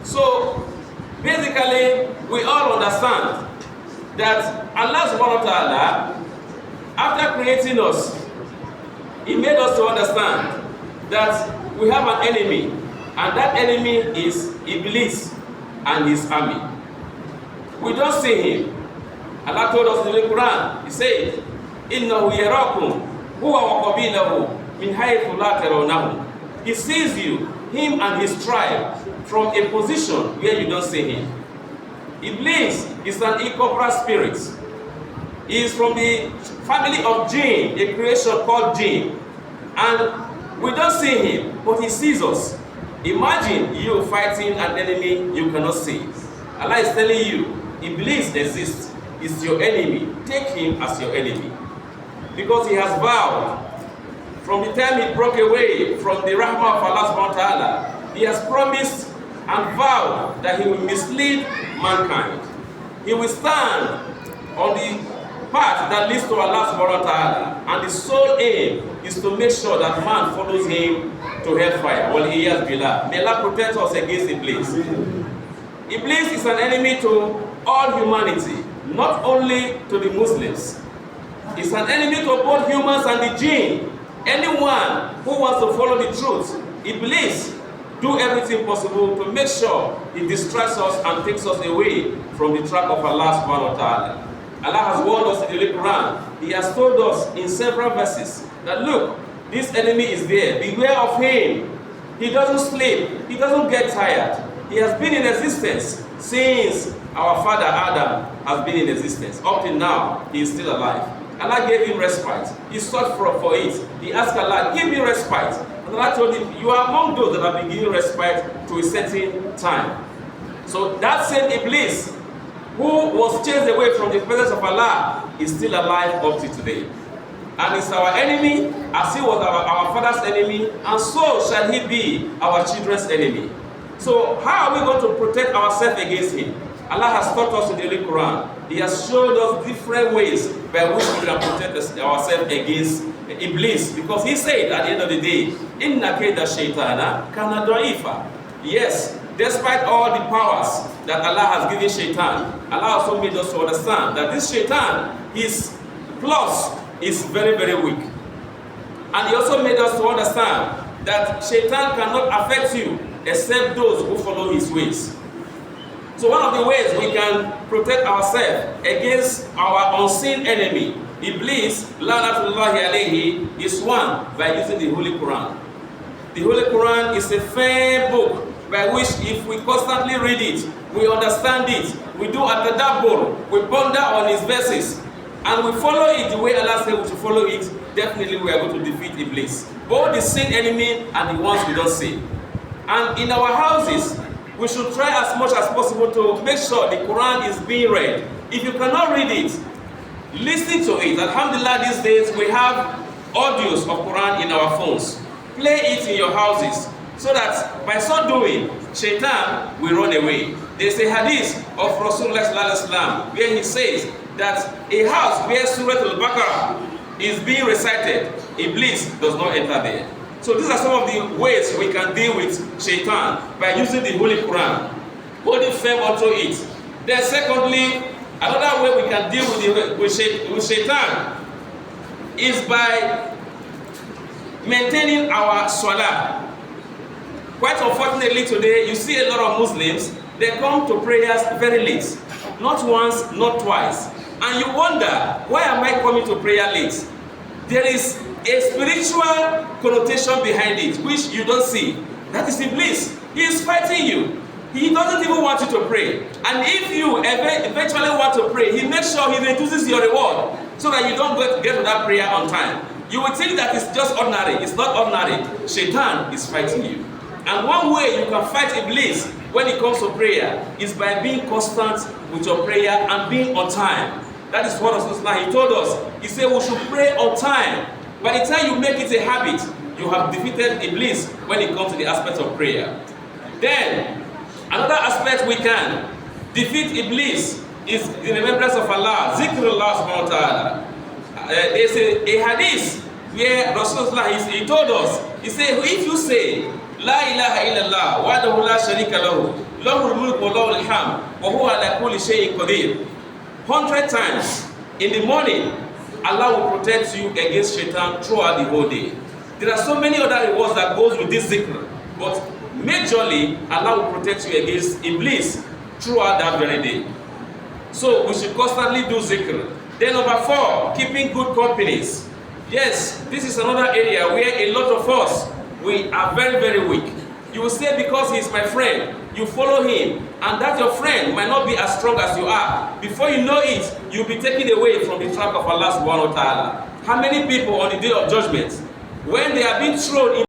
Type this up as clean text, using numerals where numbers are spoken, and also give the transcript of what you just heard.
So basically, we all understand that Allah subhanahu wa ta'ala, after creating us, He made us to understand that we have an enemy, and that enemy is Iblis and his army. We don't see him. Allah told us in the Quran, He said, إِنَّهُ يَرَاكُمْ هُوَ وَقَبِيلَهُ مِنْ حَيْثُ لَا تَرَوْنَهُ. He sees you, him and his tribe, from a position where you don't see him. Iblis is an incorporeal spirit. He is from the family of Jinn, a creation called Jinn. And we don't see him, but he sees us. Imagine you fighting an enemy you cannot see. Allah is telling you, Iblis exists. Is your enemy. Take him as your enemy. Because he has vowed, from the time he broke away from the rahmah of Allah subhanahu wa ta'ala, he has promised and vowed that he will mislead mankind. He will stand on the path that leads to Allah subhanahu wa ta'ala, and the sole aim is to make sure that man follows him to hellfire. Well, he has billah. May Allah protect us against Iblis. Iblis is an enemy to all humanity, not only to the Muslims. It's an enemy to both humans and the jinn. Anyone who wants to follow the truth, Iblis, do everything possible to make sure he distracts us and takes us away from the track of Allah subhanahu wa ta'ala. Allah has warned us in the Quran. He has told us in several verses that look, this enemy is there. Beware of him. He doesn't sleep. He doesn't get tired. He has been in existence since our father Adam has been in existence. Up till now, he is still alive. Allah gave him respite. He sought for it. He asked Allah, give me respite. And Allah told him, you are among those that have been given respite to a certain time. So that same Iblis, who was chased away from the presence of Allah, is still alive up to today. And is our enemy, as he was our father's enemy, and so shall he be our children's enemy. So how are we going to protect ourselves against him? Allah has taught us in the Quran. He has showed us different ways by which we can protect ourselves against Iblis. Because he said at the end of the day, Inna kayda shaytana kana da'ifa. Yes, despite all the powers that Allah has given shaitan, Allah also made us to understand that this shaitan, his plus is very, very weak. And he also made us to understand that shaitan cannot affect you except those who follow his ways. So one of the ways we can protect ourselves against our unseen enemy, Iblis, La'natullahi alayhi, is one, by using the Holy Quran. The Holy Quran is a fair book by which if we constantly read it, we understand it, we do at-tadabbur, we ponder on its verses, and we follow it the way Allah said we should follow it, definitely we are going to defeat Iblis. Both the seen enemy and the ones we don't see. And in our houses, we should try as much as possible to make sure the Quran is being read. If you cannot read it, listen to it. Alhamdulillah, these days we have audios of Quran in our phones. Play it in your houses so that by so doing, shaitan will run away. There's a hadith of Rasulullah where he says that a house where Surah Al-Baqarah is being recited, Iblis does not enter there. So these are some of the ways we can deal with shaitan by using the Holy Quran, holding firm onto it. Then secondly, another way we can deal with shaitan is by maintaining our salah. Quite unfortunately today, you see a lot of Muslims, they come to prayers very late. Not once, not twice. And you wonder, why am I coming to prayer late? There is a spiritual connotation behind it, which you don't see. That is Iblis. He is fighting you. He doesn't even want you to pray. And if you eventually want to pray, he makes sure he reduces your reward so that you don't get to that prayer on time. You would think that it's just ordinary. It's not ordinary. Shaitan is fighting you. And one way you can fight Iblis when it comes to prayer is by being constant with your prayer and being on time. That is what Rasulullah, he told us. He said we should pray on time. By the time you make it a habit, you have defeated Iblis when it comes to the aspect of prayer. Then, another aspect we can defeat Iblis is the remembrance of Allah, zikrullah subhanahu wa ta'ala. There's a hadith where Rasulullah, he told us, he said, if you say, La ilaha illallah wahdahu la sharika lahu lahul mulku wa lahul hamd wa huwa ala kulli shay'in qadir. 100 times in the morning, Allah will protect you against shaitan throughout the whole day. There are so many other rewards that goes with this zikr, but majorly Allah will protect you against iblis throughout that very day. So we should constantly do zikr. Then number 4, keeping good companies. Yes, this is another area where a lot of us, we are very, very weak. You will say because he is my friend, you follow him, and that your friend might not be as strong as you are. Before you know it, you'll be taken away from the track of Allah subhanahu wa ta'ala. How many people on the day of judgment, when they are being thrown in